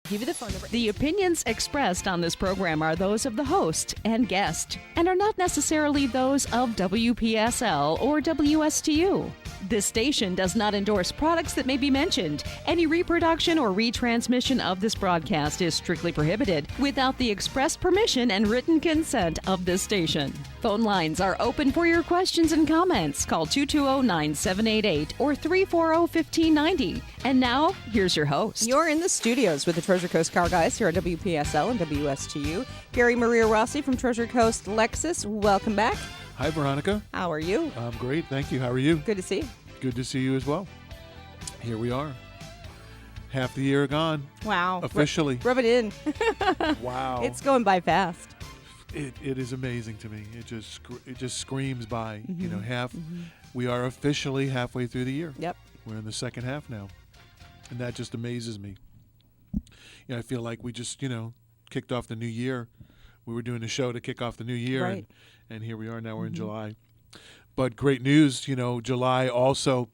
Give you the phone number. The opinions expressed on this program are those of the host and guest and are not necessarily those of WPSL or WSTU. This station does not endorse products that may be mentioned. Any reproduction or retransmission of this broadcast is strictly prohibited without the express permission and written consent of this station. Phone lines are open for your questions and comments. Call 220-9788 or 340-1590. And now, here's your host. You're in the studios with the Treasure Coast Car Guys here at WPSL and WSTU. Gary Mariarossi from Treasure Coast Lexus. Welcome back. Hi, Veronica. How are you? I'm great. Thank you. How are you? Good to see you. Good to see you as well. Here we are. Half the year gone. Wow. Officially. Rub it in. Wow. It's going by fast. It is amazing to me. It just screams by. Mm-hmm. You know, we are officially halfway through the year. Yep. We're in the second half now. And that just amazes me. You know, I feel like we just, kicked off the new year. We were doing a show to kick off the new year. Right. And here we are now. We're in July. But great news, July also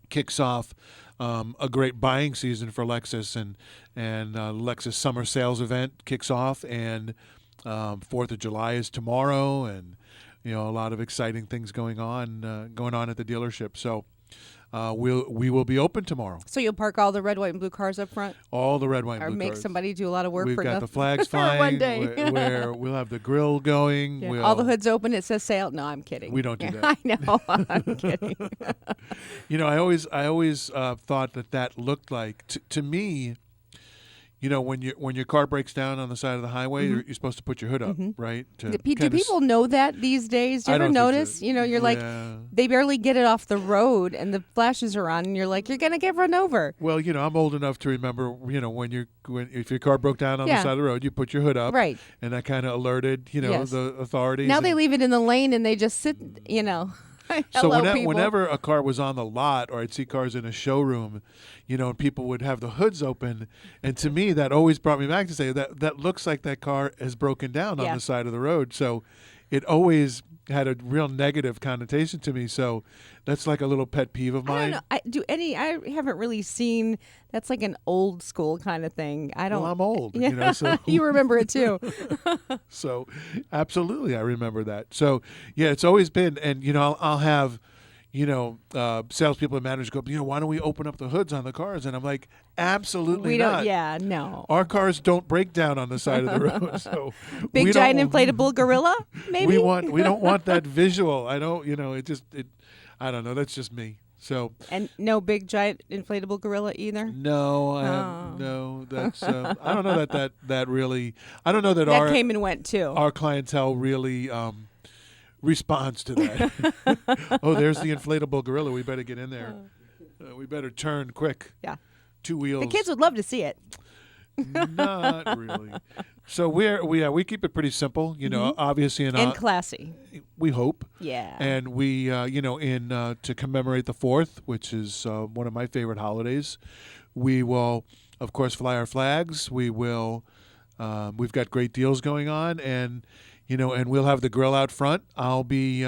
kicks off a great buying season for Lexus, and Lexus summer sales event kicks off, and 4th of July is tomorrow, and a lot of exciting things going on at the dealership. So we will be open tomorrow. So you'll park all the red, white, and blue cars up front? All the red, white, and blue cars. Or make somebody do a lot of work We've for got nothing. the flags flying. One day. where we'll have the grill going. Yeah. All the hoods open, it says sale. No, I'm kidding. We don't do that. I know. I'm kidding. I always thought that looked like, to me, when your car breaks down on the side of the highway, you're supposed to put your hood up, right? Do people know that these days? Do you ever notice? So. You're like, they barely get it off the road, and the flashes are on, and you're like, you're gonna get run over. Well, I'm old enough to remember, if your car broke down on the side of the road, you put your hood up, right? And that kind of alerted, the authorities. Now they leave it in the lane, and they just sit, So Hello, whenever a car was on the lot, or I'd see cars in a showroom, and people would have the hoods open, and to me that always brought me back to say that looks like that car has broken down on the side of the road. So it always had a real negative connotation to me. So that's like a little pet peeve of mine. I don't know. I haven't really seen. That's like an old school kind of thing. I don't. Well, I'm old. So you remember it too. So absolutely, I remember that. So yeah, it's always been, and I'll have, salespeople and managers go, why don't we open up the hoods on the cars? And I'm like, absolutely we not. Don't. Yeah, no. Our cars don't break down on the side of the road. So big giant inflatable gorilla. Maybe we don't want that visual. I don't. I don't know. That's just me. So and no big giant inflatable gorilla either. No, no. That's I don't know that really. I don't know that our came and went too. Our clientele really responds to that. Oh, there's the inflatable gorilla. We better get in there. We better turn quick. Yeah. 2 wheels. The kids would love to see it. Not really. So we keep it pretty simple, obviously, and classy. We hope. Yeah. And we to commemorate the 4th, which is one of my favorite holidays, we will of course fly our flags. We will. We've got great deals going on, and and we'll have the grill out front. I'll be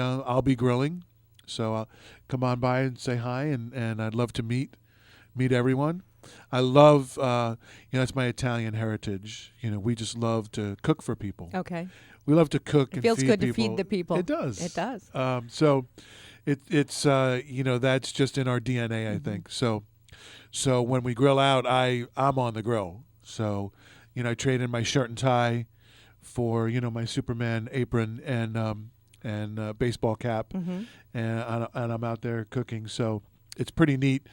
grilling, so come on by and say hi, and I'd love to meet everyone. I love, it's my Italian heritage. We just love to cook for people. Okay. We love to cook and feed people. It feels good to feed the people. It does. It does. So it's that's just in our DNA, I think. So when we grill out, I'm on the grill. So, I trade in my shirt and tie for, my Superman apron and baseball cap, and I'm out there cooking. So it's pretty neat.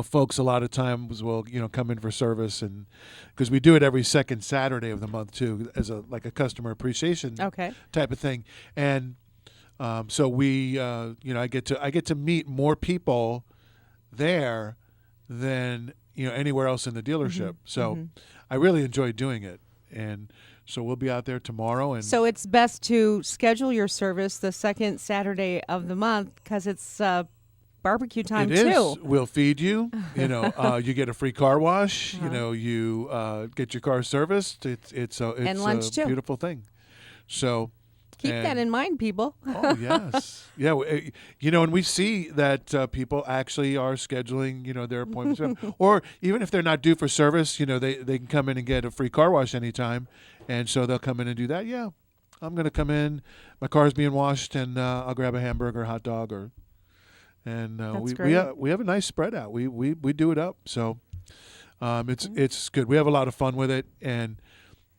Folks a lot of times will, come in for service, and because we do it every second Saturday of the month too, as a customer appreciation type of thing. And so we, I get to meet more people there than anywhere else in the dealership. So I really enjoy doing it, and so we'll be out there tomorrow. And so it's best to schedule your service the second Saturday of the month because it's barbecue time too. It is. We'll feed you. You get a free car wash. You get your car serviced. It's and lunch a too. Beautiful thing. So, Keep that in mind, people. Oh, yes. Yeah. And we see that people actually are scheduling, their appointments. Or even if they're not due for service, they can come in and get a free car wash anytime. And so they'll come in and do that. Yeah. I'm going to come in. My car's being washed, and I'll grab a hamburger, hot dog, That's we great. we have a nice spread out. We do it up. So it's good. We have a lot of fun with it. And,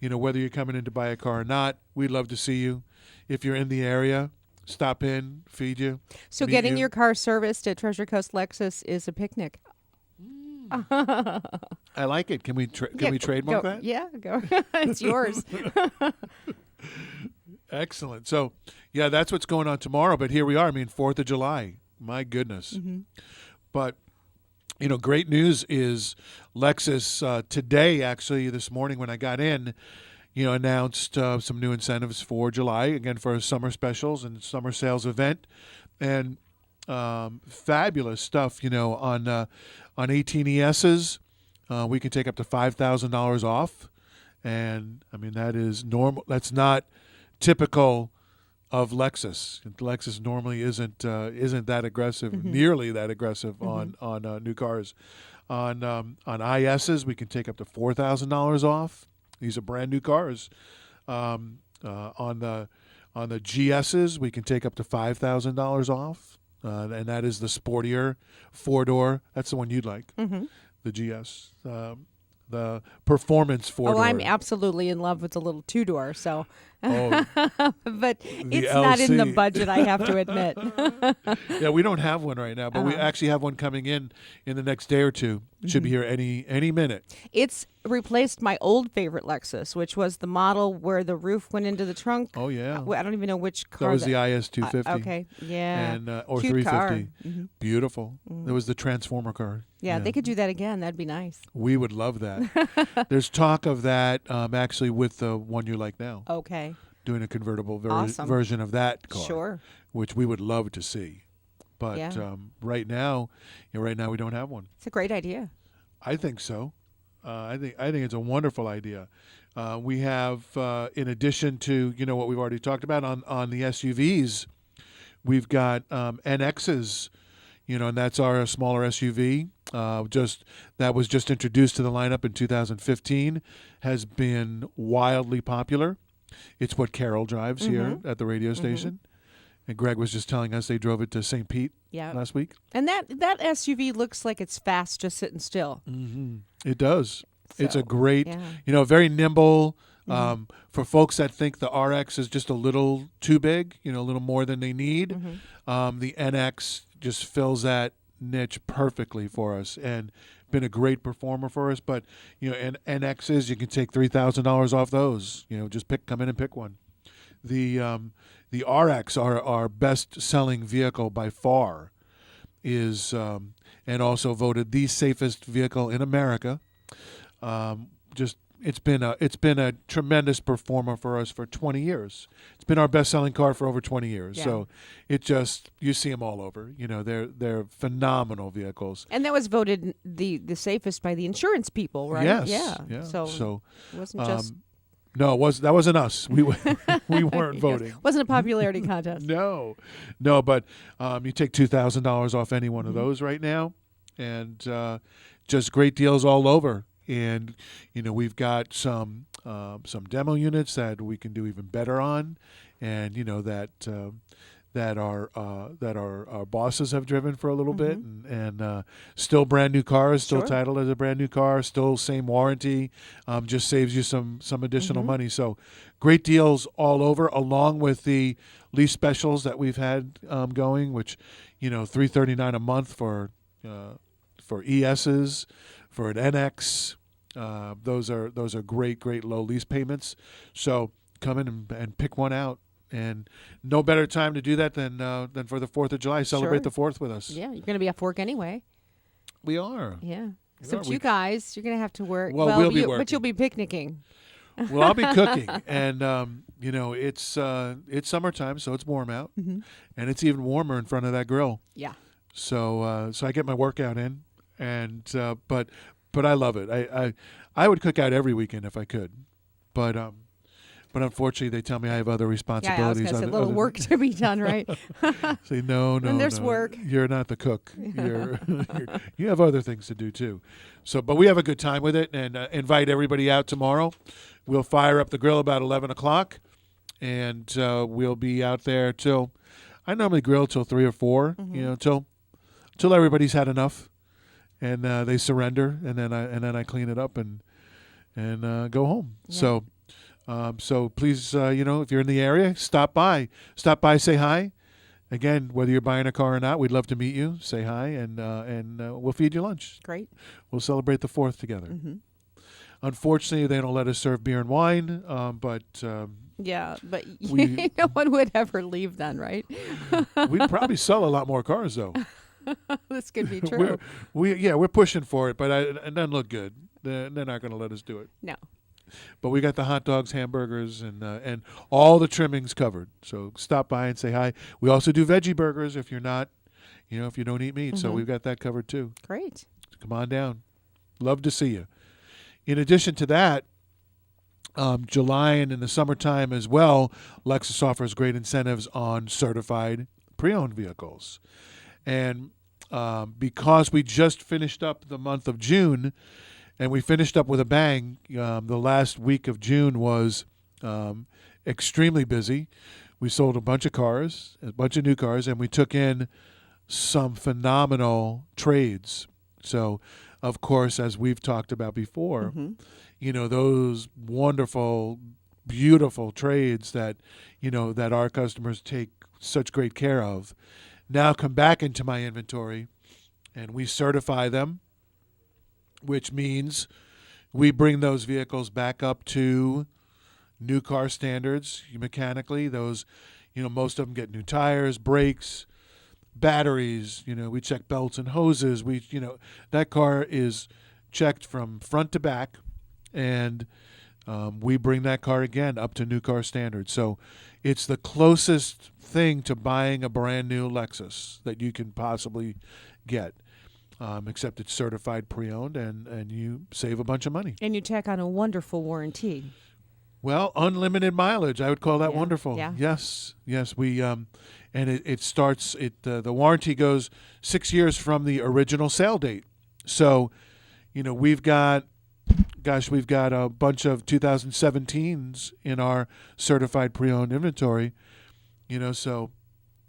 whether you're coming in to buy a car or not, we'd love to see you. If you're in the area, stop in, feed you. So meet getting you. your car serviced at Treasure Coast Lexus is a picnic. I like it. Can we trademark that? Yeah, go. It's yours. Excellent. So, yeah, that's what's going on tomorrow. But here we are. 4th of July. My goodness. But, great news is Lexus today, actually, this morning when I got in, announced some new incentives for July, again, for summer specials and summer sales event. And fabulous stuff, on 18 ESs. We can take up to $5,000 off. And, that is normal. That's not typical of Lexus. Lexus normally isn't that aggressive, nearly that aggressive on new cars. On ISs, we can take up to $4,000 off. These are brand new cars. On the GSs, we can take up to $5,000 off, and that is the sportier 4-door. That's the one you'd like, the GS. The performance 4-door. Oh, I'm absolutely in love with the little 2-door. So, Oh, but it's not in the LC. budget, I have to admit. Yeah, we don't have one right now, but we actually have one coming in the next day or two. Should be here any minute. It's replaced my old favorite Lexus, which was the model where the roof went into the trunk. Oh yeah, I don't even know which that car. was the IS 250. Okay, yeah, and or Cute 350. car. Beautiful. There was the Transformer car. Yeah, they could do that again. That'd be nice. We would love that. There's talk of that actually with the one you like now, Okay, doing a convertible Awesome. version of that car. sure. Which we would love to see. But Yeah. right now we don't have one. It's a great idea. I think so. I think it's a wonderful idea. We have, in addition to what we've already talked about on the SUVs, we've got NXs, and that's our smaller SUV. That was just introduced to the lineup in 2015, has been wildly popular. It's what Carol drives here at the radio station. And Greg was just telling us they drove it to St. Pete Yeah, last week. and that SUV looks like it's fast, just sitting still. It does. It's a So, great, yeah. very nimble. For folks that think the RX is just a little too big, a little more than they need, the NX just fills that niche perfectly for us and been a great performer for us. But, and NXs, you can take $3,000 off those. Just come in and pick one. The RX, our best-selling vehicle by far, is and also voted the safest vehicle in America. It's been a tremendous performer for us for 20 years. It's been our best-selling car for over 20 years. Yeah. So you see them all over. They're phenomenal vehicles. And that was voted the safest by the insurance people, right? Yes. Yeah. So it wasn't just no, that wasn't us. We weren't voting. wasn't a popularity contest. No, but you take $2,000 off any one of those right now, and just great deals all over. And we've got some demo units that we can do even better on, and that our bosses have driven for a little bit, and still brand new cars, still Sure. titled as a brand new car, still same warranty, just saves you some additional money. So great deals all over, along with the lease specials that we've had going, which $339 a month for ESs, for an NX. Those are great low lease payments. So come in and pick one out. And no better time to do that than for the 4th of July. Celebrate Sure. the 4th with us. Yeah, you're going to be off work anyway. We are. Yeah. We Except are. you guys, you're going to have to work. Well, we'll be but working. you'll be picnicking. Well, I'll be cooking, and it's summertime, so it's warm out, and it's even warmer in front of that grill. Yeah. So I get my workout in, and but I love it. I would cook out every weekend if I could, but But unfortunately, they tell me I have other Yeah, I was responsibilities. going to say, a little work to be done, right? Say, no. And there's no. work. You're not the cook. You have other things to do, too. So, but we have a good time with it, and invite everybody out tomorrow. We'll fire up the grill about 11 o'clock, and we'll be out there till, I normally grill till 3 or 4, till everybody's had enough, and they surrender, and then I clean it up and go home. Yeah. So please, if you're in the area, stop by, say hi. Again, whether you're buying a car or not, we'd love to meet you. Say hi, and we'll feed you lunch. Great. We'll celebrate the 4th together. Mm-hmm. Unfortunately, they don't let us serve beer and wine, but yeah, but no one would ever leave then, right? We'd probably sell a lot more cars, though. This could be true. We're pushing for it, but it doesn't look good. They're not going to let us do it. No. But we got the hot dogs, hamburgers, and all the trimmings covered. So stop by and say hi. We also do veggie burgers if you're not, if you don't eat meat. So we've got that covered too. Great. So come on down. Love to see you. In addition to that, July and in the summertime as well, Lexus offers great incentives on certified pre-owned vehicles. And because we just finished up the month of June, and we finished up with a bang, the last week of June was extremely busy. We sold a bunch of cars, a bunch of new cars, and we took in some phenomenal trades. So, of course, as we've talked about before, those wonderful, beautiful trades that, that our customers take such great care of, now come back into my inventory, and we certify them, which means we bring those vehicles back up to new car standards mechanically. Those, most of them get new tires, brakes, batteries. We check belts and hoses. That car is checked from front to back, and we bring that car again up to new car standards. So it's the closest thing to buying a brand new Lexus that you can possibly get. Except it's certified pre-owned, and you save a bunch of money. And you tack on a wonderful warranty. Well, unlimited mileage. I would call that wonderful. Yeah. Yes. We and it starts. The warranty goes 6 years from the original sale date. So, we've got a bunch of 2017s in our certified pre-owned inventory. So.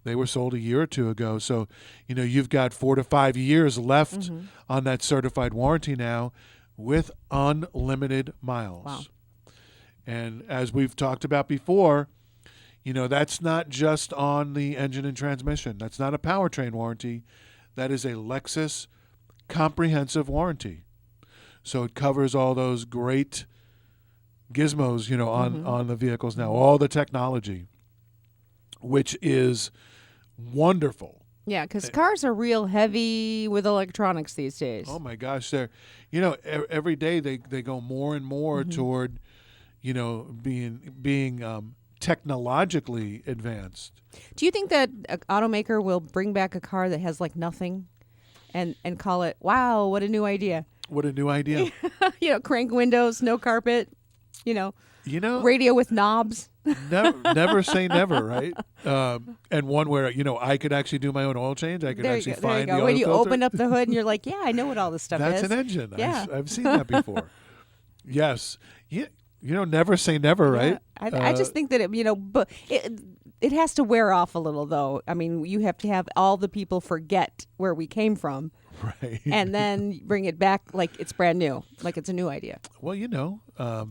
They were sold a year or two ago. So, you've got 4 to 5 years left on that certified warranty now with unlimited miles. Wow. And as we've talked about before, that's not just on the engine and transmission. That's not a powertrain warranty. That is a Lexus comprehensive warranty. So it covers all those great gizmos, on the vehicles now, all the technology, which is wonderful. Yeah, because cars are real heavy with electronics these days. Oh my gosh, they're every day they go more and more toward being technologically advanced. Do you think that an automaker will bring back a car that has like nothing, and call it, wow, what a new idea? What a new idea! Crank windows, no carpet. Radio with knobs. Never say never, right? And one where I could actually do my own oil change. I could actually find the oil when you filter. open up the hood and you're like, yeah, I know what all this stuff is. That's an engine. Yeah. I've seen that before. Yes. Yeah. Never say never, right? I just think that but it has to wear off a little, though. I mean, you have to have all the people forget where we came from. Right. And then bring it back like it's brand new, like it's a new idea. Well,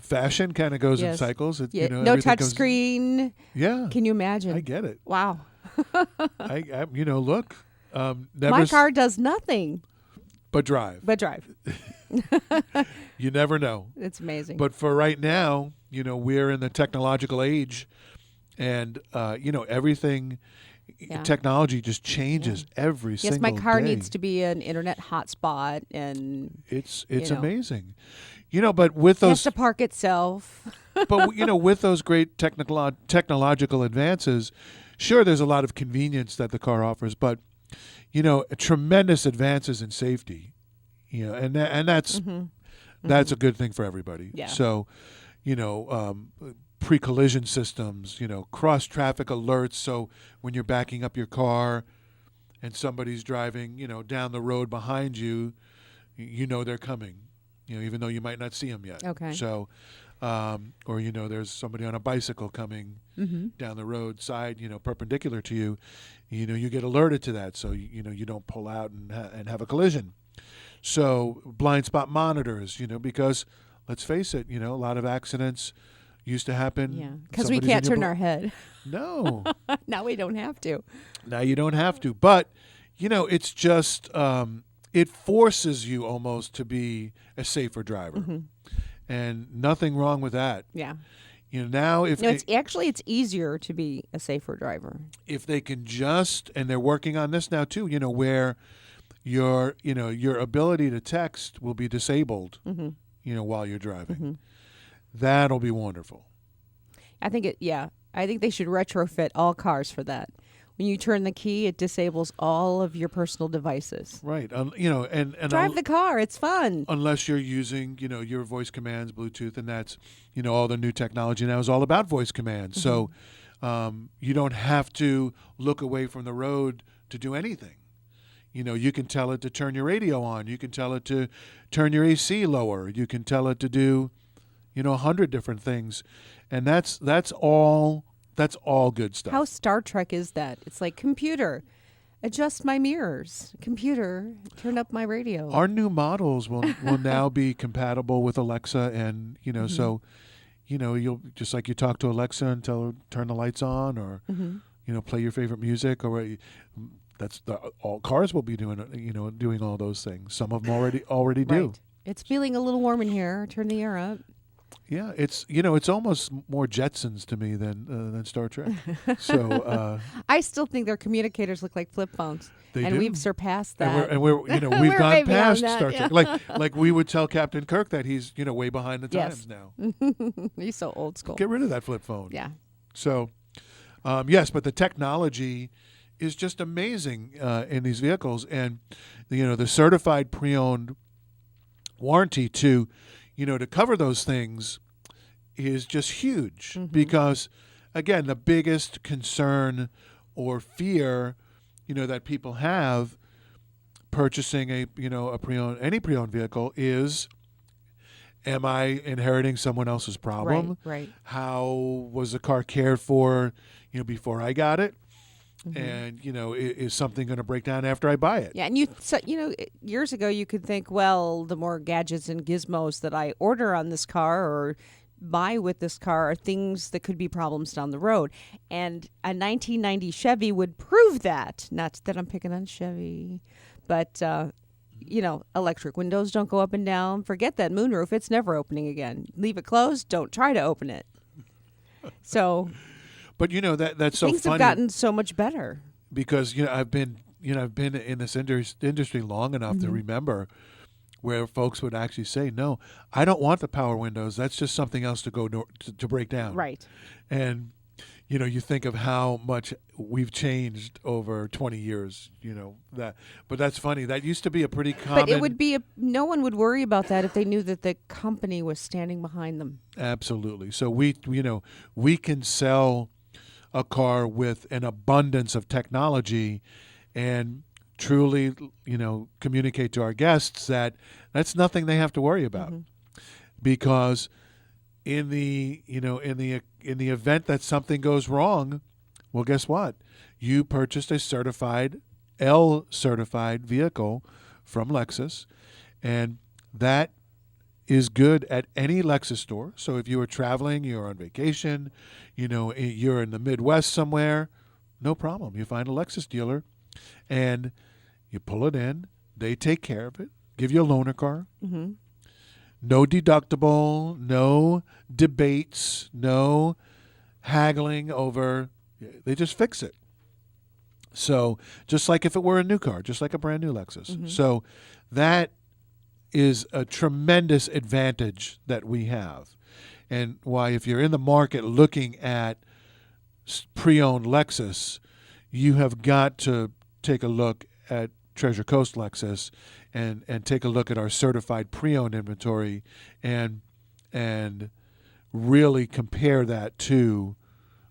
fashion kind of goes in cycles. No touch screen. Yeah. Can you imagine? I get it. Wow. I look. My car does nothing. But drive. You never know. It's amazing. But for right now, we're in the technological age, and everything. Yeah. Technology just changes every single day. Yes, my car needs to be an internet hotspot, and it's amazing. But with those, it has to park itself. But with those great technological advances, sure, there's a lot of convenience that the car offers, but tremendous advances in safety. And that's a good thing for everybody. Yeah. So, pre-collision systems, cross traffic alerts. So when you're backing up your car and somebody's driving, down the road behind you, they're coming, even though you might not see them yet. Okay. So, or there's somebody on a bicycle coming down the roadside, perpendicular to you. You get alerted to that, so you don't pull out and have a collision. So blind spot monitors, because let's face it, a lot of accidents used to happen. Yeah, because we can't turn our head. No. Now we don't have to. Now you don't have to. But, it's just, it forces you almost to be a safer driver. And nothing wrong with that. Yeah. Now if it's easier to be a safer driver. If they can and they're working on this now too, where your ability to text will be disabled, while you're driving. That'll be wonderful. I think they should retrofit all cars for that. When you turn the key, it disables all of your personal devices. Right. And drive the car. It's fun. Unless you're using, your voice commands, Bluetooth, and that's, all the new technology now is all about voice commands. So you don't have to look away from the road to do anything. You can tell it to turn your radio on. You can tell it to turn your AC lower. You can tell it to do, 100 different things. And that's all good stuff. How Star Trek is that? It's like, computer, adjust my mirrors. Computer, turn up my radio. Our new models will now be compatible with Alexa, and so you'll just like you talk to Alexa and tell her turn the lights on, or play your favorite music, or all cars will be doing all those things. Some of them already do. Right. It's feeling a little warm in here. Turn the air up. Yeah, it's it's almost more Jetsons to me than Star Trek. So I still think their communicators look like flip phones, and we've surpassed that. And we've gone past Star yeah. Trek. Like we would tell Captain Kirk that he's way behind the times now. He's so old school. Get rid of that flip phone. Yeah. So yes, but the technology is just amazing in these vehicles, and the certified pre-owned warranty to cover those things is just huge, because again, the biggest concern or fear that people have purchasing a pre-owned vehicle is, am I inheriting someone else's problem? Right. How was the car cared for before I got it? And is something going to break down after I buy it? Yeah, and years ago you could think, well, the more gadgets and gizmos that I order on this car or buy with this car are things that could be problems down the road. And a 1990 Chevy would prove that. Not that I'm picking on Chevy, but electric windows don't go up and down. Forget that moonroof; it's never opening again. Leave it closed. Don't try to open it. So. But that's so things funny. Have gotten so much better because I've been in this industry long enough to remember where folks would actually say, "No, I don't want the power windows. That's just something else to go to break down." Right. And you think of how much we've changed over 20 years. But that's funny. That used to be a pretty common. But it would be no one would worry about that if they knew that the company was standing behind them. Absolutely. So we can sell a car with an abundance of technology and truly, communicate to our guests that that's nothing they have to worry about. Because in the event that something goes wrong, well, guess what? You purchased a certified vehicle from Lexus, and that is good at any Lexus store. So if you are traveling, you're on vacation, you're in the Midwest somewhere, no problem. You find a Lexus dealer and you pull it in. They take care of it, give you a loaner car. No deductible, no debates, no haggling over. They just fix it. So just like if it were a new car, just like a brand new Lexus. So that is a tremendous advantage that we have. And why, if you're in the market looking at pre-owned Lexus, you have got to take a look at Treasure Coast Lexus and take a look at our certified pre-owned inventory and really compare that to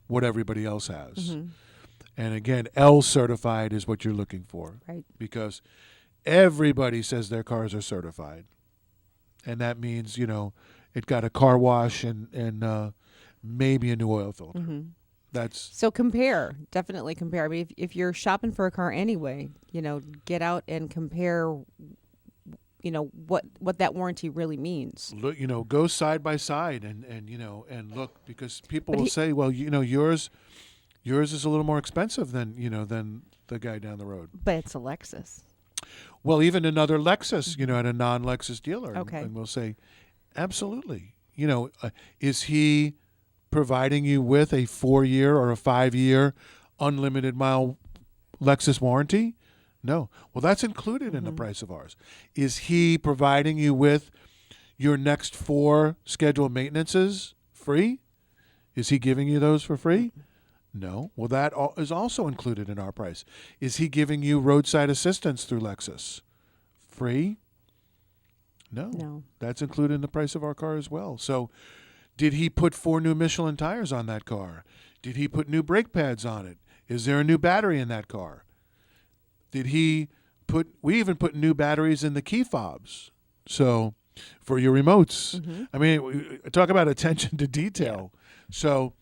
what everybody else has. Mm-hmm. And again, L certified is what you're looking for. Right. Because everybody says their cars are certified. And that means, it got a car wash and maybe a new oil filter. Mm-hmm. That's So compare, definitely compare. I mean, if you're shopping for a car anyway, get out and compare, what that warranty really means. look, go side by side and look, because people But will say, well, yours is a little more expensive than the guy down the road. But it's a Lexus. Well, even another Lexus, at a non-Lexus dealer, Okay. and we'll say, absolutely. Is he providing you with a 4-year or a 5-year unlimited mile Lexus warranty? No. Well, that's included in the price of ours. Is he providing you with your next 4 scheduled maintenances free? Is he giving you those for free? No. Well, that is also included in our price. Is he giving you roadside assistance through Lexus? Free? No. That's included in the price of our car as well. So, did he put 4 new Michelin tires on that car? Did he put new brake pads on it? Is there a new battery in that car? Did he we even put new batteries in the key fobs. So, for your remotes. Mm-hmm. I mean, talk about attention to detail. Yeah. So,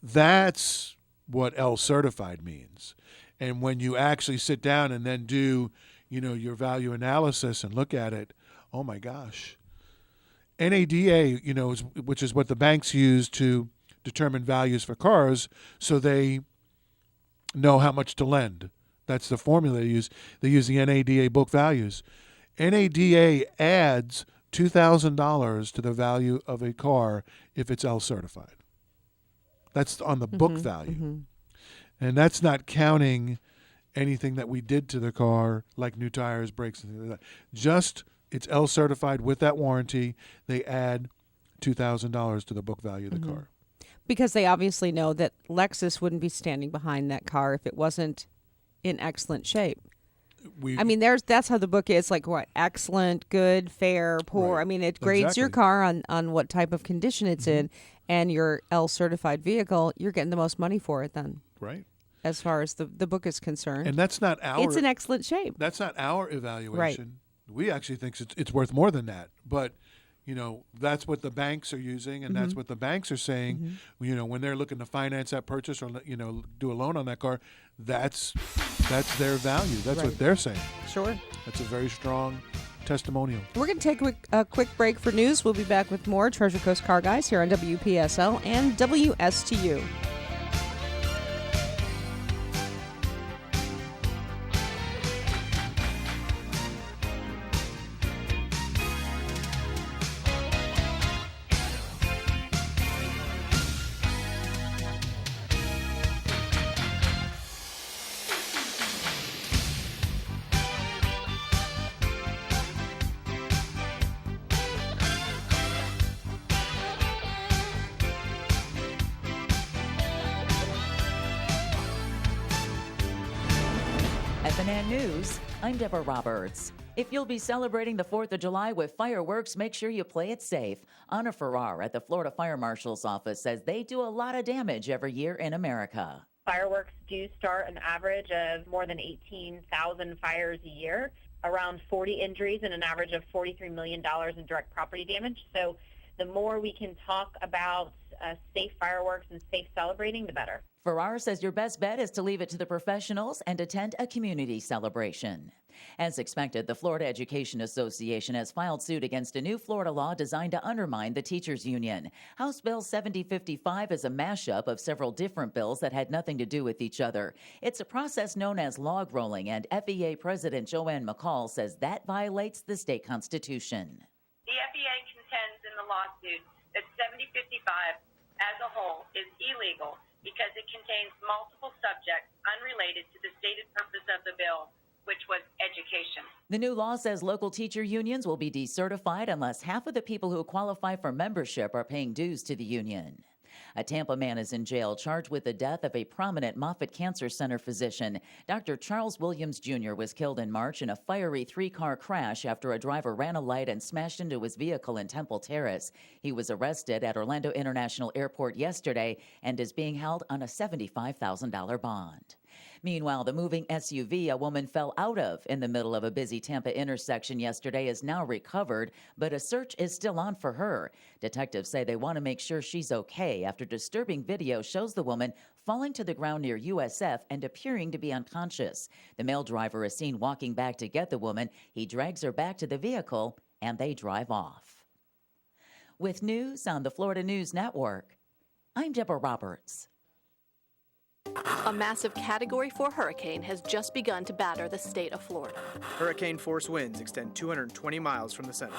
that's what L certified means. And when you actually sit down and then do, your value analysis and look at it, oh my gosh. NADA, which is what the banks use to determine values for cars, so they know how much to lend. That's the formula they use. They use the NADA book values. NADA adds $2,000 to the value of a car if it's L certified. That's on the book value. Mm-hmm. And that's not counting anything that we did to the car, like new tires, brakes, and things like that. Just it's L certified with that warranty. They add $2,000 to the book value of the car. Because they obviously know that Lexus wouldn't be standing behind that car if it wasn't in excellent shape. That's how the book is, like what? Excellent, good, fair, poor. Right. I mean, it grades your car on what type of condition it's in, and your L certified vehicle, you're getting the most money for it then. Right. As far as the book is concerned. And that's not it's in excellent shape. That's not our evaluation. Right. We actually think it's worth more than that. But, that's what the banks are using, and that's what the banks are saying. When they're looking to finance that purchase or, do a loan on that car, that's their value. That's what they're saying. Sure. That's a very strong testimonial. We're going to take a quick break for news. We'll be back with more Treasure Coast Car Guys here on WPSL and WSTU. FNN News, I'm Deborah Roberts. If you'll be celebrating the 4th of July with fireworks, make sure you play it safe. Anna Farrar at the Florida Fire Marshal's office says they do a lot of damage every year in America. Fireworks do start an average of more than 18,000 fires a year, around 40 injuries and an average of $43 million in direct property damage. So the more we can talk about safe fireworks and safe celebrating, the better. Farrar says your best bet is to leave it to the professionals and attend a community celebration. As expected, the Florida Education Association has filed suit against a new Florida law designed to undermine the teachers' union. House Bill 7055 is a mashup of several different bills that had nothing to do with each other. It's a process known as log rolling, and FEA President Joanne McCall says that violates the state constitution. The FEA contends in the lawsuit that 7055 as a whole is illegal because it contains multiple subjects unrelated to the stated purpose of the bill, which was education. The new law says local teacher unions will be decertified unless half of the people who qualify for membership are paying dues to the union. A Tampa man is in jail charged with the death of a prominent Moffitt Cancer Center physician. Dr. Charles Williams Jr. was killed in March in a fiery three-car crash after a driver ran a light and smashed into his vehicle in Temple Terrace. He was arrested at Orlando International Airport yesterday and is being held on a $75,000 bond. Meanwhile, the moving SUV a woman fell out of in the middle of a busy Tampa intersection yesterday is now recovered, but a search is still on for her. Detectives say they want to make sure she's okay after disturbing video shows the woman falling to the ground near USF and appearing to be unconscious. The male driver is seen walking back to get the woman. He drags her back to the vehicle, and they drive off. With news on the Florida News Network, I'm Deborah Roberts. A massive Category 4 hurricane has just begun to batter the state of Florida. Hurricane force winds extend 220 miles from the center.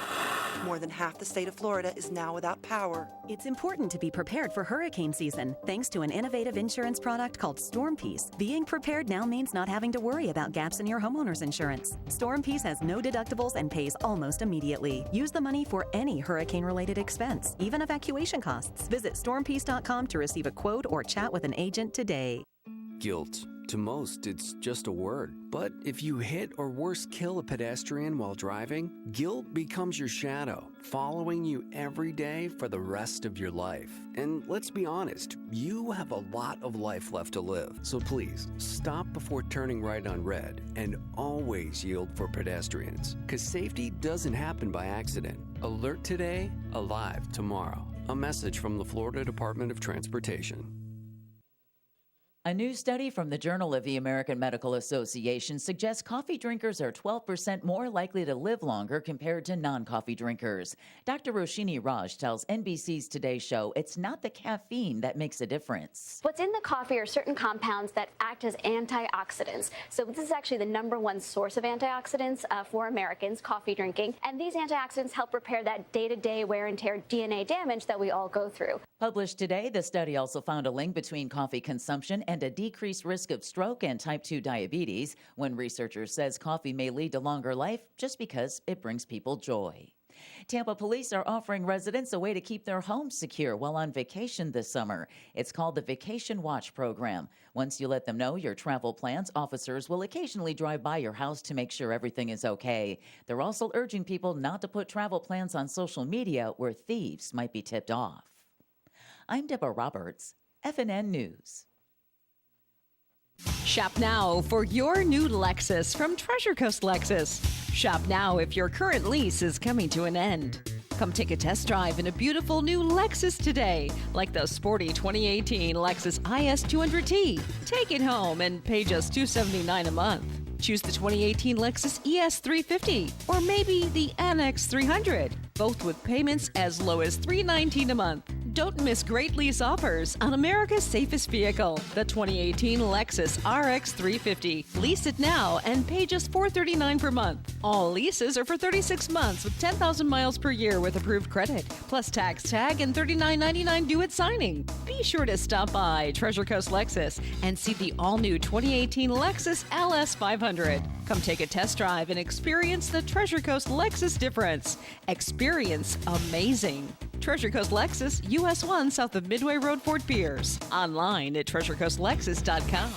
More than half the state of Florida is now without power. It's important to be prepared for hurricane season. Thanks to an innovative insurance product called Storm Peace, being prepared now means not having to worry about gaps in your homeowner's insurance. Storm Peace has no deductibles and pays almost immediately. Use the money for any hurricane-related expense, even evacuation costs. Visit stormpeace.com to receive a quote or chat with an agent today. Guilt. To most, it's just a word. But if you hit or worse kill a pedestrian while driving, guilt becomes your shadow, following you every day for the rest of your life. And let's be honest, you have a lot of life left to live. So please, stop before turning right on red and always yield for pedestrians. Because safety doesn't happen by accident. Alert today, alive tomorrow. A message from the Florida Department of Transportation. A new study from the Journal of the American Medical Association suggests coffee drinkers are 12% more likely to live longer compared to non-coffee drinkers. Dr. Roshini Raj tells NBC's Today Show it's not the caffeine that makes a difference. What's in the coffee are certain compounds that act as antioxidants. So this is actually the #1 source of antioxidants for Americans, coffee drinking. And these antioxidants help repair that day-to-day wear and tear DNA damage that we all go through. Published today, the study also found a link between coffee consumption and a decreased risk of stroke and type 2 diabetes, when researchers says coffee may lead to longer life just because it brings people joy. Tampa police are offering residents a way to keep their homes secure while on vacation this summer. It's called the Vacation Watch program. Once you let them know your travel plans, officers will occasionally drive by your house to make sure everything is okay. They're also urging people not to put travel plans on social media where thieves might be tipped off. I'm Deborah Roberts, FNN News. Shop now for your new Lexus from Treasure Coast Lexus. Shop now if your current lease is coming to an end. Come take a test drive in a beautiful new Lexus today, like the sporty 2018 Lexus IS 200T. Take it home and pay just $279 a month. Choose the 2018 Lexus ES 350 or maybe the NX 300, both with payments as low as $319 a month. Don't miss great lease offers on America's safest vehicle, the 2018 Lexus RX 350. Lease it now and pay just $439 per month. All leases are for 36 months with 10,000 miles per year with approved credit, plus tax tag and $39.99 due at signing. Be sure to stop by Treasure Coast Lexus and see the all-new 2018 Lexus LS 500. Come take a test drive and experience the Treasure Coast Lexus difference. Experience amazing. Treasure Coast Lexus, US 1 south of Midway Road, Fort Pierce. Online at treasurecoastlexus.com.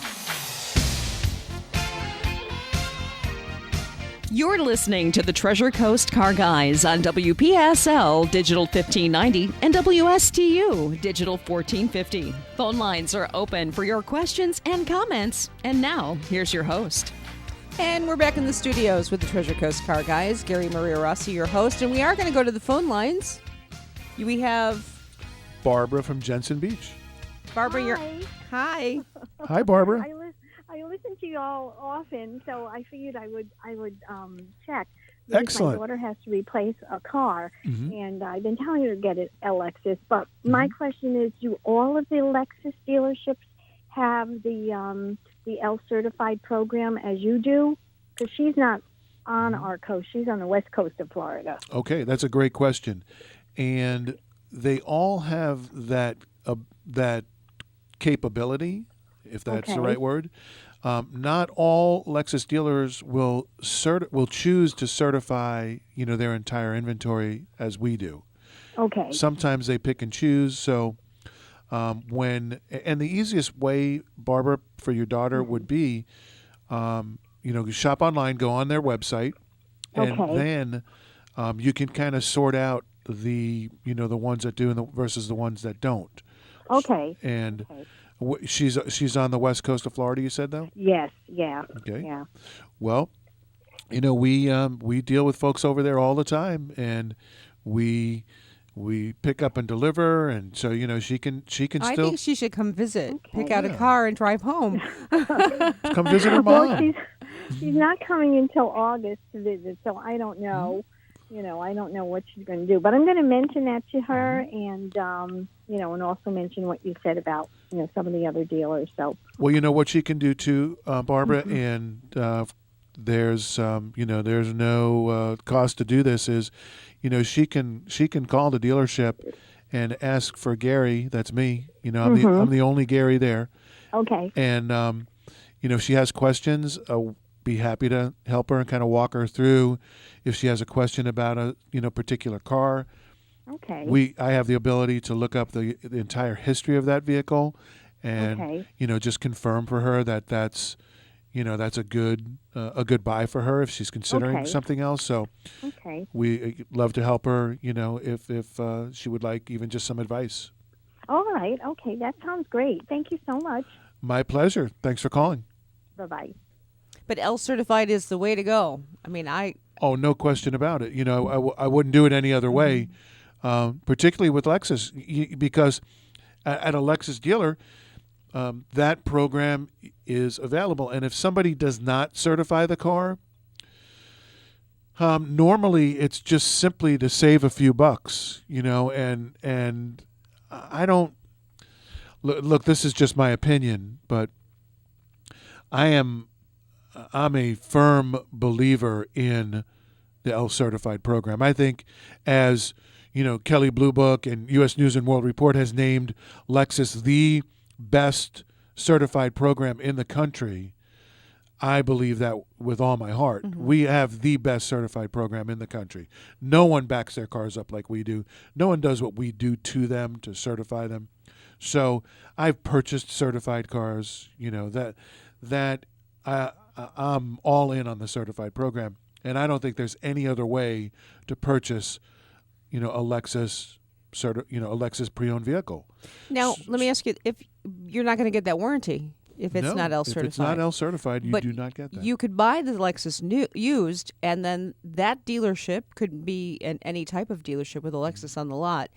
You're listening to the Treasure Coast Car Guys on WPSL Digital 1590 and WSTU Digital 1450. Phone lines are open for your questions and comments. And now, here's your host. And we're back in the studios with the Treasure Coast Car Guys. Gary Mariarossi, your host. And we are going to go to the phone lines. We have Barbara from Jensen Beach. Barbara, Hi. Hi, Barbara. I listen to you all often, so I figured I would check. Excellent. My daughter has to replace a car, and I've been telling her to get a Lexus. But my question is, do all of the Lexus dealerships have the L certified program as you do? Because she's not on our coast; she's on the west coast of Florida. Okay, that's a great question. And they all have that capability, if that's the right word. Not all Lexus dealers will choose to certify, their entire inventory as we do. Okay. Sometimes they pick and choose. So, And the easiest way, Barbara, for your daughter would be, shop online, go on their website, and then you can kind of sort out the ones that do versus the ones that don't. Okay. And she's on the west coast of Florida, you said, though? Yes. Yeah. Okay. Yeah. Well, we deal with folks over there all the time, and we pick up and deliver, and so she can I still think she should come visit, pick out a car, and drive home. come visit her mom. Well, she's not coming until August to visit, so I don't know. I don't know what she's going to do, but I'm going to mention that to her, and and also mention what you said about some of the other dealers. So, well, what she can do too, Barbara, and there's there's no cost to do this. Is she can call the dealership and ask for Gary. That's me. I'm the only Gary there. Okay. And if she has questions, I'll be happy to help her and kind of walk her through. If she has a question about a particular car, okay. I have the ability to look up the entire history of that vehicle, and just confirm for her that that's a good buy for her if she's considering something else. So we love to help her. If she would like even just some advice. All right. Okay, that sounds great. Thank you so much. My pleasure. Thanks for calling. Bye-bye. But L certified is the way to go. I mean, Oh, no question about it. I wouldn't do it any other way, particularly with Lexus, because at a Lexus dealer, that program is available. And if somebody does not certify the car, normally it's just simply to save a few bucks, and I don't look. This is just my opinion, but I'm a firm believer in the L certified program. I think, as Kelley Blue Book and U.S. News and World Report has named Lexus the best certified program in the country, I believe that with all my heart. Mm-hmm. We have the best certified program in the country. No one backs their cars up like we do. No one does what we do to them to certify them. So I've purchased certified cars, that I'm all in on the certified program. And I don't think there's any other way to purchase, a Lexus pre-owned vehicle. Now, let me ask you, if you're not going to get that warranty, if it's not L certified. If it's not L certified, you do not get that. You could buy the Lexus used, and then that dealership could be any type of dealership with a Lexus on the lot.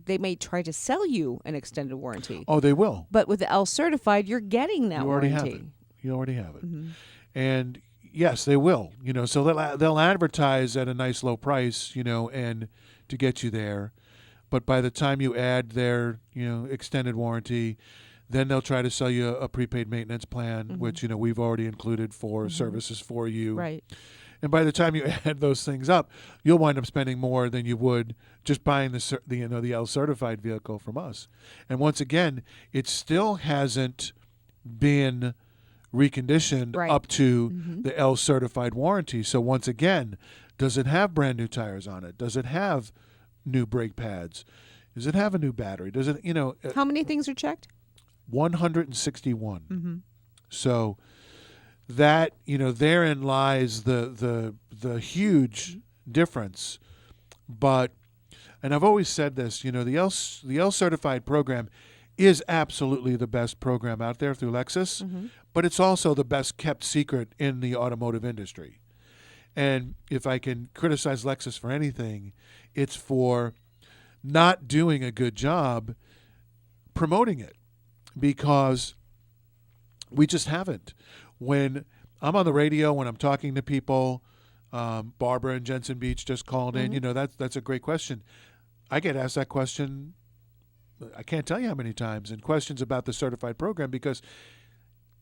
They may try to sell you an extended warranty. Oh, they will. But with the L certified, you're getting that warranty. You already have it. Mm-hmm. And yes, they will. So they'll advertise at a nice low price, and to get you there. But by the time you add their, extended warranty, then they'll try to sell you a prepaid maintenance plan, which, we've already included for services for you. Right. And by the time you add those things up, you'll wind up spending more than you would just buying the L certified vehicle from us. And once again, it still hasn't been reconditioned up to the L certified warranty. So once again, does it have brand new tires on it? Does it have new brake pads? Does it have a new battery? Does it, How many things are checked? 161. Mm-hmm. So that, therein lies the huge difference. But, and I've always said this, the L certified program is absolutely the best program out there through Lexus, but it's also the best kept secret in the automotive industry. And if I can criticize Lexus for anything, it's for not doing a good job promoting it, because we just haven't. When I'm on the radio, when I'm talking to people, Barbara in Jensen Beach just called in, that's a great question. I get asked that question, I can't tell you how many times, and questions about the certified program, because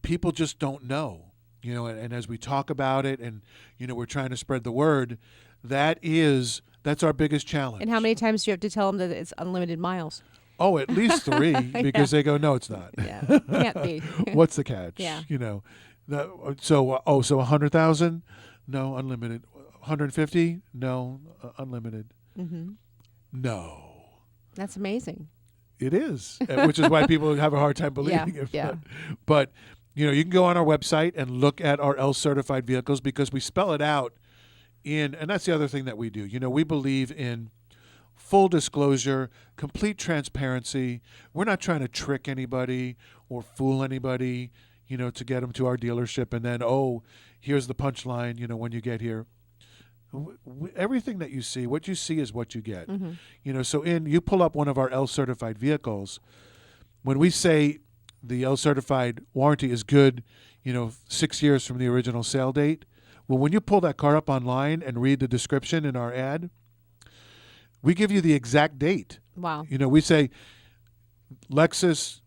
people just don't know. And as we talk about it and, we're trying to spread the word, that's our biggest challenge. And how many times do you have to tell them that it's unlimited miles? Oh, at least 3, because they go, no, it's not. Yeah, can't be. What's the catch? Yeah. So 100,000? No, unlimited. 150? No, unlimited. Mm-hmm. No. That's amazing. It is, which is why people have a hard time believing it. Yeah. But, you can go on our website and look at our L-certified vehicles because we spell it out and that's the other thing that we do. We believe in full disclosure, complete transparency. We're not trying to trick anybody or fool anybody, to get them to our dealership and then, here's the punchline, when you get here. Everything that you see, what you see is what you get. So you pull up one of our L-certified vehicles. When we say the L-certified warranty is good, 6 years from the original sale date, well, when you pull that car up online and read the description in our ad, we give you the exact date. Wow. We say Lexus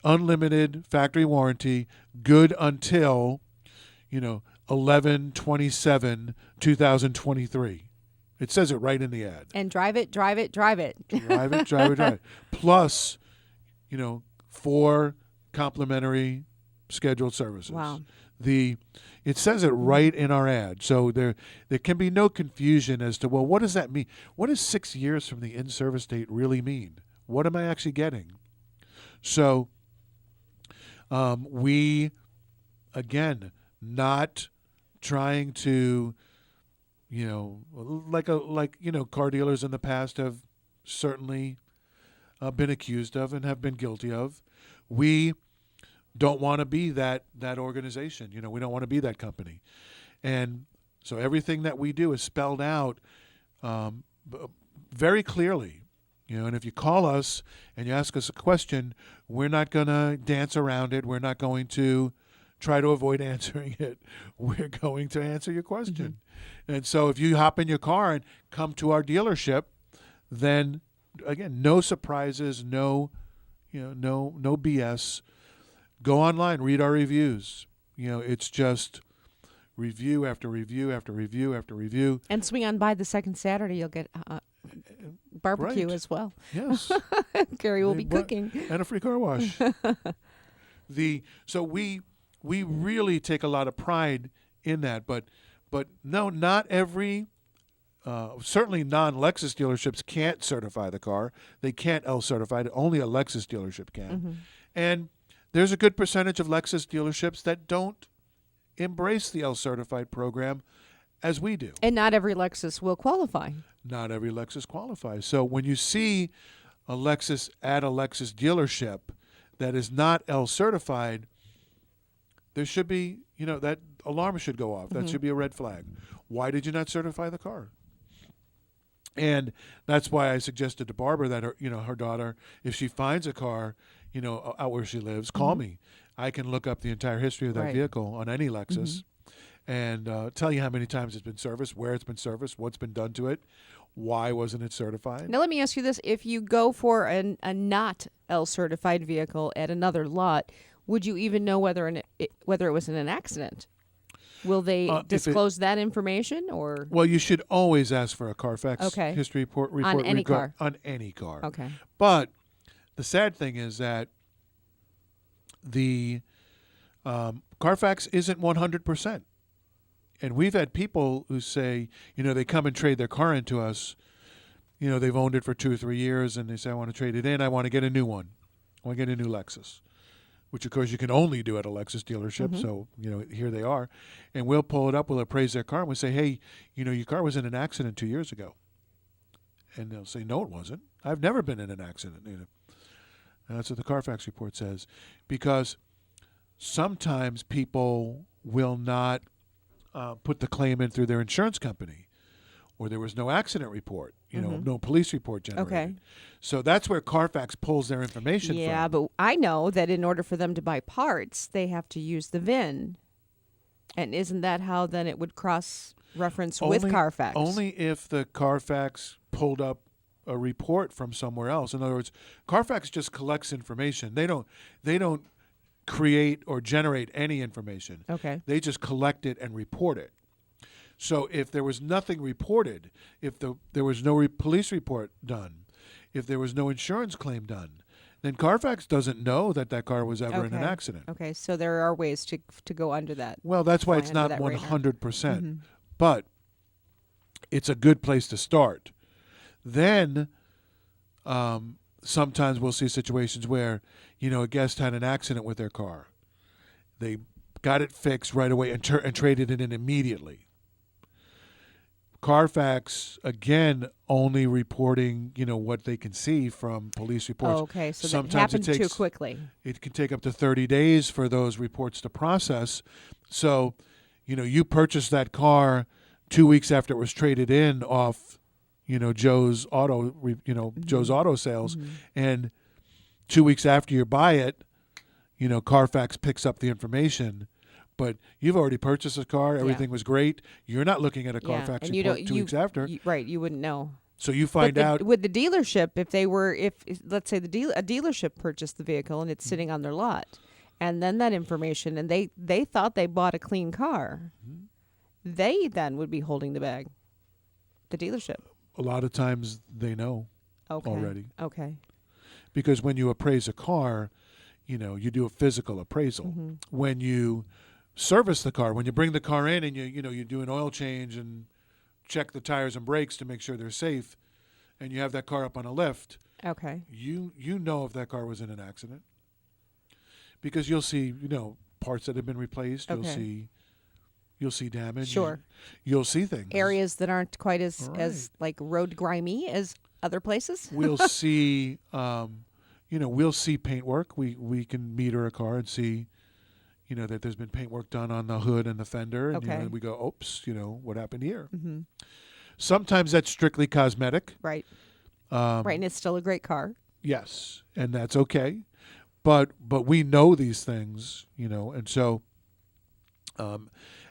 unlimited factory warranty, good until, 11/27/2023. It says it right in the ad. And drive it. Drive it. Plus, 4 complimentary scheduled services. Wow. It says it right in our ad. So there can be no confusion as to, well, what does that mean? What does 6 years from the in-service date really mean? What am I actually getting? So we, again, not trying to, car dealers in the past have certainly been accused of and have been guilty of. We don't want to be that organization. We don't want to be that company. And so everything that we do is spelled out very clearly. And if you call us and you ask us a question, we're not going to dance around it. We're not going to try to avoid answering it. We're going to answer your question. And so if you hop in your car and come to our dealership, then again, no surprises, no BS. Go online, read our reviews. It's just review after review after review after review. And swing on by the second Saturday, you'll get barbecue as well. Yes. Gary will be cooking. And a free car wash. So we really take a lot of pride in that, but no, not every certainly non-Lexus dealerships can't certify the car. They can't L-certify it. Only a Lexus dealership can. And there's a good percentage of Lexus dealerships that don't embrace the L-certified program as we do. And not every Lexus will qualify. Not every Lexus qualifies. So when you see a Lexus at a Lexus dealership that is not L-certified, there should be, that alarm should go off. That should be a red flag. Why did you not certify the car? And that's why I suggested to Barbara that her daughter, if she finds a car, out where she lives, call me. I can look up the entire history of that vehicle on any Lexus and tell you how many times it's been serviced, where it's been serviced, what's been done to it, why wasn't it certified. Now let me ask you this: if you go for a not L-certified vehicle at another lot, would you even know whether it was in an accident? Will they disclose that information, or? Well, you should always ask for a Carfax history report on any car. On any car. Okay. But the sad thing is that the Carfax isn't 100%. And we've had people who say, they come and trade their car into us. They've owned it for 2 or 3 years, and they say, I want to trade it in. I want to get a new one. I want to get a new Lexus, which, of course, you can only do at a Lexus dealership. So, here they are. And we'll pull it up. We'll appraise their car. And we'll say, hey, your car was in an accident 2 years ago. And they'll say, no, it wasn't. I've never been in an accident. And that's what the Carfax report says. Because sometimes people will not put the claim in through their insurance company, or there was no accident report, no police report generated. Okay. So that's where Carfax pulls their information from. Yeah, but I know that in order for them to buy parts, they have to use the VIN. And isn't that how then it would cross-reference with Carfax? Only if the Carfax pulled up a report from somewhere else. In other words, Carfax just collects information. They don't create or generate any information. Okay. They just collect it and report it. So if there was nothing reported, if there was no police report done, if there was no insurance claim done, then Carfax doesn't know that car was ever in an accident. Okay, so there are ways to go under that. Well, that's why it's not 100%. But it's a good place to start. Then Sometimes we'll see situations where, a guest had an accident with their car. They got it fixed right away and traded it in immediately. Carfax, again, only reporting, what they can see from police reports. Oh, okay, so sometimes that happened it takes, too quickly. It can take up to 30 days for those reports to process. So, you purchased that car 2 weeks after it was traded in off, Joe's auto, Joe's auto sales, and 2 weeks after you buy it, Carfax picks up the information. But you've already purchased a car. Everything was great. You're not looking at a Carfax report 2 weeks after. Right, you wouldn't know. So you find out. With the dealership, if let's say a dealership purchased the vehicle and it's sitting on their lot, and then that information, and they thought they bought a clean car, they then would be holding the bag. The dealership. A lot of times they know already. Okay. Because when you appraise a car, you do a physical appraisal. When you service the car, when you bring the car in and you do an oil change and check the tires and brakes to make sure they're safe, and you have that car up on a lift. Okay. You know if that car was in an accident, because you'll see parts that have been replaced. Okay. You'll see damage. Sure. You'll see things. Areas that aren't quite as like road grimy as other places. We'll see. We'll see paintwork. We can meter a car and see, that there's been paintwork done on the hood and the fender, and, and we go, oops, what happened here? Sometimes that's strictly cosmetic. Right. Right, and it's still a great car. Yes, and that's okay, but we know these things, and so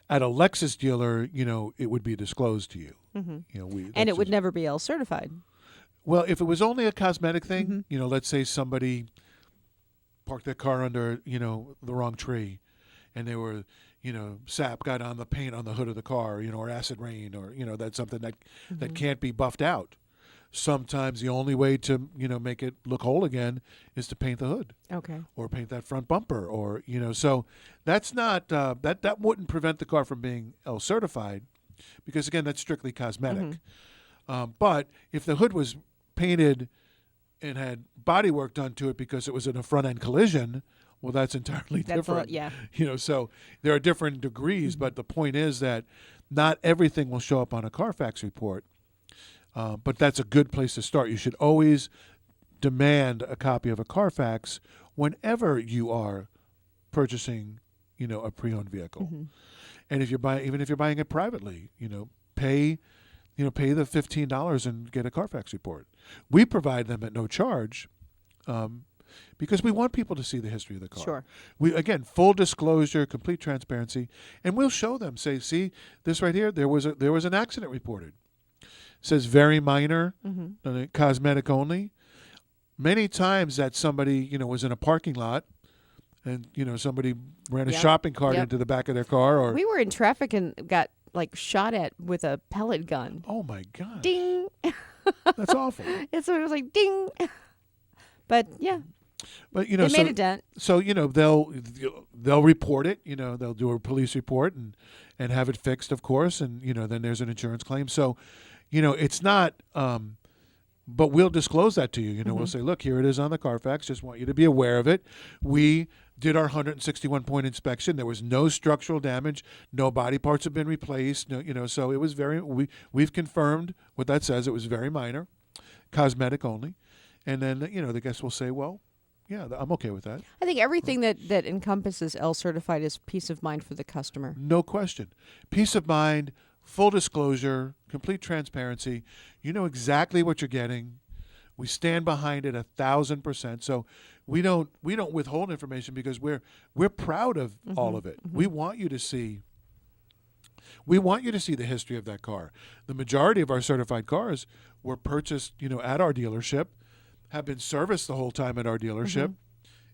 at a Lexus dealer, it would be disclosed to you. And it would never be L certified. Well, if it was only a cosmetic thing, let's say somebody parked their car under, the wrong tree, and they were, sap got on the paint on the hood of the car, or acid rain, or, that's something that can't be buffed out. Sometimes the only way to, make it look whole again is to paint the hood. Okay. Or paint that front bumper, or, so that's not, that wouldn't prevent the car from being L certified, because again, that's strictly cosmetic. But if the hood was painted and had body work done to it because it was in a front end collision, well, that's entirely different. So there are different degrees, but the point is that not everything will show up on a Carfax report. But that's a good place to start. You should always demand a copy of a Carfax whenever you are purchasing, a pre-owned vehicle. And if you're buying, even if you're buying it privately, pay the $15 and get a Carfax report. We provide them at no charge, because we want people to see the history of the car. Sure. We, again, full disclosure, complete transparency, and we'll show them. Say, see this right here. There was an accident reported. It says very minor, cosmetic only. Many times that somebody was in a parking lot, and somebody ran a shopping cart into the back of their car, or we were in traffic and got shot at with a pellet gun. Oh my God! Ding. That's awful. It was like ding. But yeah. But they made a dent. So they'll report it. They'll do a police report and have it fixed, of course. And then there's an insurance claim. So, it's not. But we'll disclose that to you. We'll say, look, here it is on the Carfax. Just want you to be aware of it. We did our 161-point inspection. There was no structural damage. No body parts have been replaced. No, so it was we've confirmed what that says. It was very minor, cosmetic only. And then, the guest will say, well, yeah, I'm okay with that. I think everything that encompasses L certified is peace of mind for the customer. No question. Peace of mind, full disclosure, complete transparency. You know exactly what you're getting. We stand behind it 1,000%. So we don't withhold information because we're proud of all of it. We want you to see the history of that car. The majority of our certified cars were purchased, at our dealership, have been serviced the whole time at our dealership,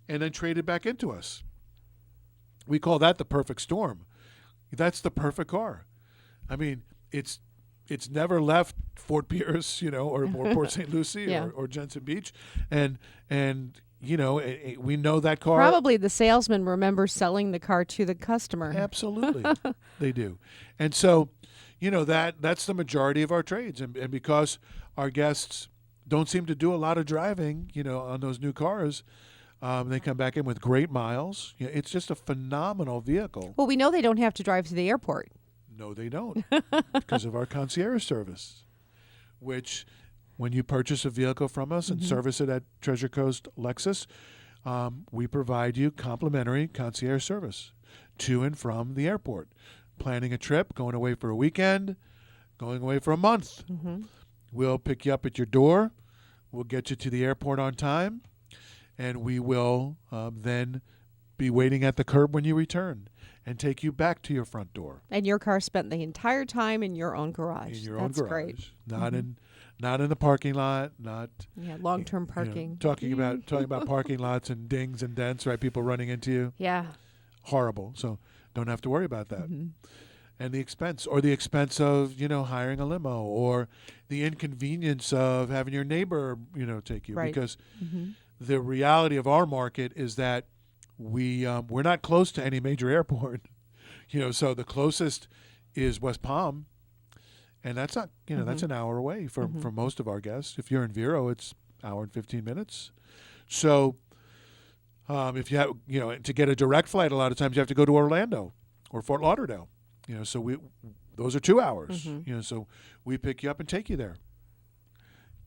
and then traded back into us. We call that the perfect storm. That's the perfect car. I mean, it's never left Fort Pierce, or Port St. Lucie or Jensen Beach, and we know that car. Probably the salesman remembers selling the car to the customer. Absolutely, they do, and so that's the majority of our trades, and because our guests don't seem to do a lot of driving, on those new cars. They come back in with great miles. It's just a phenomenal vehicle. Well, we know they don't have to drive to the airport. No, they don't, because of our concierge service, which when you purchase a vehicle from us and service it at Treasure Coast Lexus, we provide you complimentary concierge service to and from the airport. Planning a trip, going away for a weekend, going away for a month. We'll pick you up at your door. We'll get you to the airport on time, and we will then be waiting at the curb when you return and take you back to your front door. And your car spent the entire time in your own garage. In your That's own garage. Great. Not in the parking lot, not long-term parking. Talking about parking lots and dings and dents, right? People running into you. Yeah. Horrible. So don't have to worry about that. And the expense of, hiring a limo, or the inconvenience of having your neighbor, take you. Right. Because the reality of our market is that we're not close to any major airport. So the closest is West Palm, and that's not, that's an hour away for most of our guests. If you're in Vero, it's an hour and 15 minutes. So if you have, to get a direct flight, a lot of times you have to go to Orlando or Fort Lauderdale. So those are 2 hours. So we pick you up and take you there.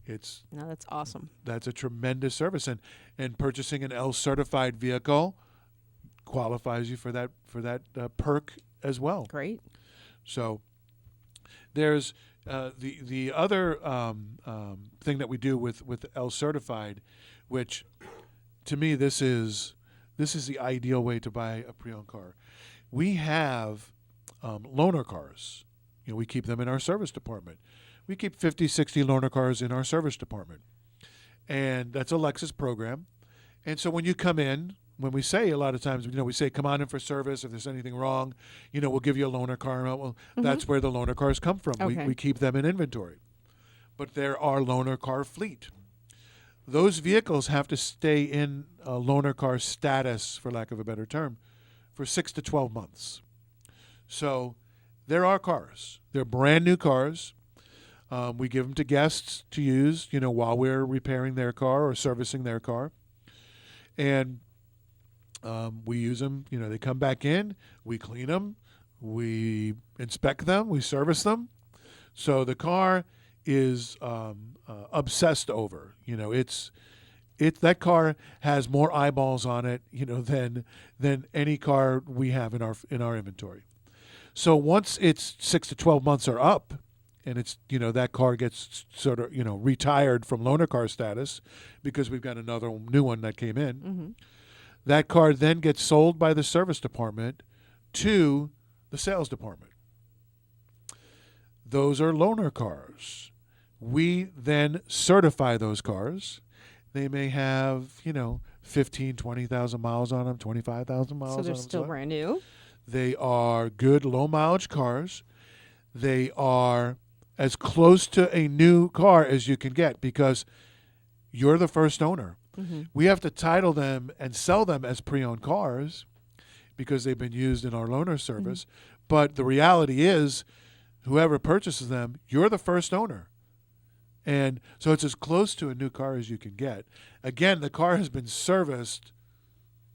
That's awesome. That's a tremendous service, and purchasing an L certified vehicle qualifies you for that perk as well. Great. So there's the other thing that we do with L certified, which to me this is the ideal way to buy a pre-owned car. We have loaner cars. We keep them in our service department. We keep 50, 60 loaner cars in our service department. And that's a Lexus program. And so when you come in, when we say a lot of times, we say, come on in for service. If there's anything wrong, we'll give you a loaner car. Well, that's where the loaner cars come from. Okay. We keep them in inventory. But they're our loaner car fleet. Those vehicles have to stay in a loaner car status, for lack of a better term, for 6 to 12 months. So they're our cars. They're brand new cars. We give them to guests to use, while we're repairing their car or servicing their car. And we use them, they come back in, we clean them, we inspect them, we service them. So the car is obsessed over, that car has more eyeballs on it, than any car we have in our inventory. So once it's 6 to 12 months are up, and it's, that car gets sort of, retired from loaner car status because we've got another new one that came in. That car then gets sold by the service department to the sales department. Those are loaner cars. We then certify those cars. They may have, 15, 20,000 miles on them, 25,000 miles on them. So they're still brand new? They are good low mileage cars. They are as close to a new car as you can get because you're the first owner. We have to title them and sell them as pre-owned cars because they've been used in our loaner service. But the reality is, whoever purchases them, you're the first owner. And so it's as close to a new car as you can get. Again, the car has been serviced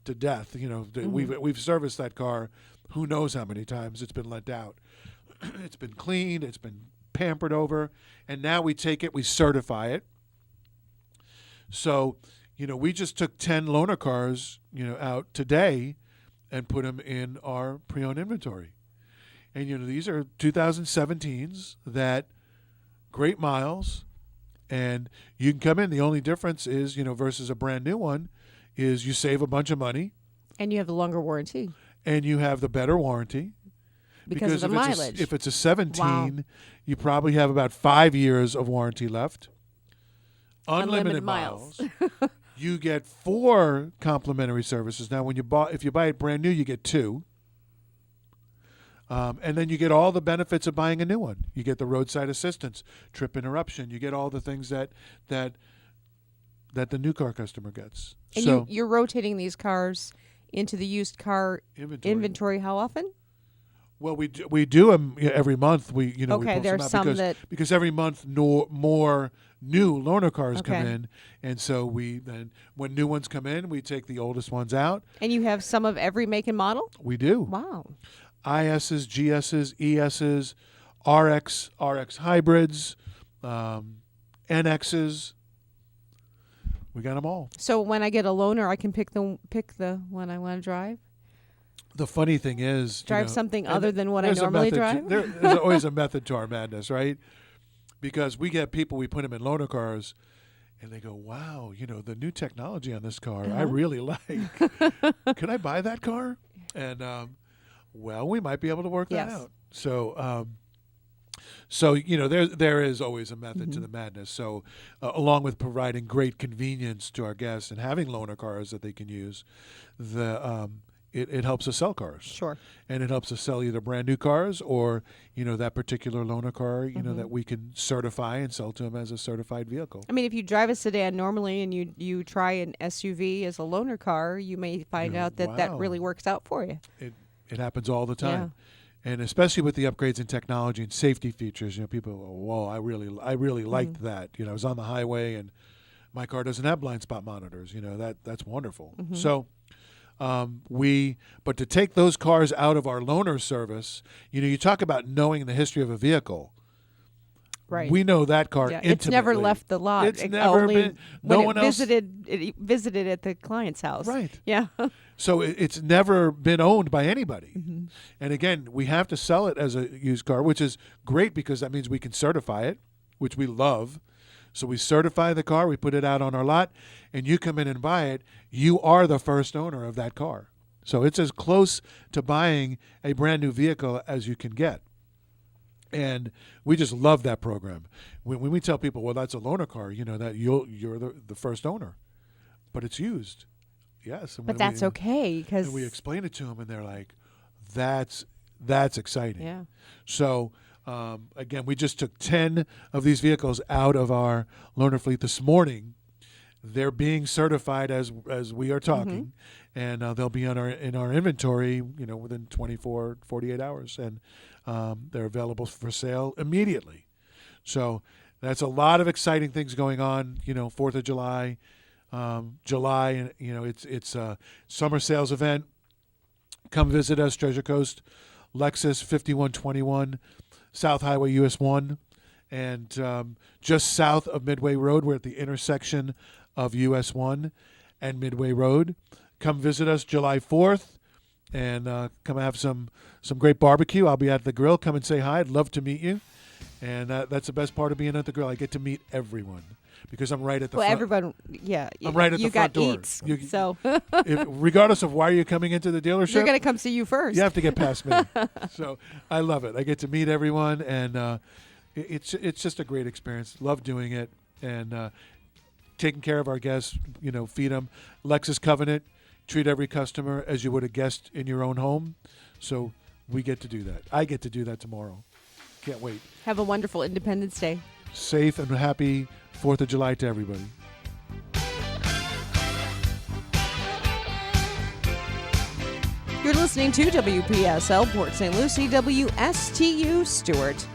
to death. We've serviced that car who knows how many times. It's been lent out. It's been cleaned. It's been pampered over. And now we take it, we certify it. So, we just took 10 loaner cars, out today and put them in our pre-owned inventory. And, these are 2017s that great miles. And you can come in. The only difference is, versus a brand new one, is you save a bunch of money. And you have the longer warranty. And you have the better warranty. Because of the mileage. If it's a 17, you probably have about 5 years of warranty left. Unlimited miles. You get 4 complimentary services. Now, if you buy it brand new, you get 2. And then you get all the benefits of buying a new one. You get the roadside assistance, trip interruption. You get all the things that the new car customer gets. And so you're rotating these cars into the used car inventory how often? Well, we do them every month. We we Okay, post there's them out some because, that- because every month more new loaner cars come Okay. in, and so we then when new ones come in, we take the oldest ones out. And you have some of every make and model? We do. Wow. ISs, GSs, ESs, RX hybrids, NXs. We got them all. So when I get a loaner, I can pick the one I want to drive? The funny thing is, Drive something and other than what I there's a normally method drive? there's always a method to our madness, right? Because we get people, we put them in loaner cars, and they go, "Wow, the new technology on this car, I really like. Could I buy that car?" And well, we might be able to work that out. So, there is always a method to the madness. So, along with providing great convenience to our guests and having loaner cars that they can use, it helps us sell cars. Sure. And it helps us sell either brand new cars or, that particular loaner car, that we can certify and sell to them as a certified vehicle. I mean, if you drive a sedan normally and you try an SUV as a loaner car, you may find out that really works out for you. It happens all the time. Yeah. And especially with the upgrades in technology and safety features, people go, "Whoa, I really liked that." I was on the highway and my car doesn't have blind spot monitors. That's wonderful. So but to take those cars out of our loaner service, you talk about knowing the history of a vehicle. Right. We know that car intimately. It's never left the lot. It's never been. When no one else visited at the client's house. Right. Yeah. So it's never been owned by anybody. And again, we have to sell it as a used car, which is great because that means we can certify it, which we love. So we certify the car, we put it out on our lot, and you come in and buy it. You are the first owner of that car. So it's as close to buying a brand new vehicle as you can get. And we just love that program. When we tell people, well, that's a loaner car, that you're the first owner, but it's used. Yes. And but that's okay because and we explain it to them, and they're like, "That's exciting." Yeah. So again, we just took 10 of these vehicles out of our loaner fleet this morning. They're being certified as we are talking, and they'll be in our inventory, within 24, 48 hours, and they're available for sale immediately. So that's a lot of exciting things going on. 4th of July, and it's a summer sales event. Come visit us, Treasure Coast, Lexus 5121, South Highway US 1, and just south of Midway Road. We're at the intersection of US 1 and Midway Road. Come visit us July 4th and come have some great barbecue. I'll be at the grill. Come and say hi. I'd love to meet you. And that's the best part of being at the grill. I get to meet everyone because I'm right at the front. Everyone, yeah. I'm right at the front door. Eats, so regardless of why you're coming into the dealership, they're going to come see you first. You have to get past me. So I love it. I get to meet everyone, and it's just a great experience. Love doing it, and taking care of our guests. Feed them. Lexus Covenant. Treat every customer as you would a guest in your own home. So we get to do that. I get to do that tomorrow. Can't wait. Have a wonderful Independence Day. Safe and happy 4th of July to everybody. You're listening to WPSL Port St. Lucie, WSTU Stewart.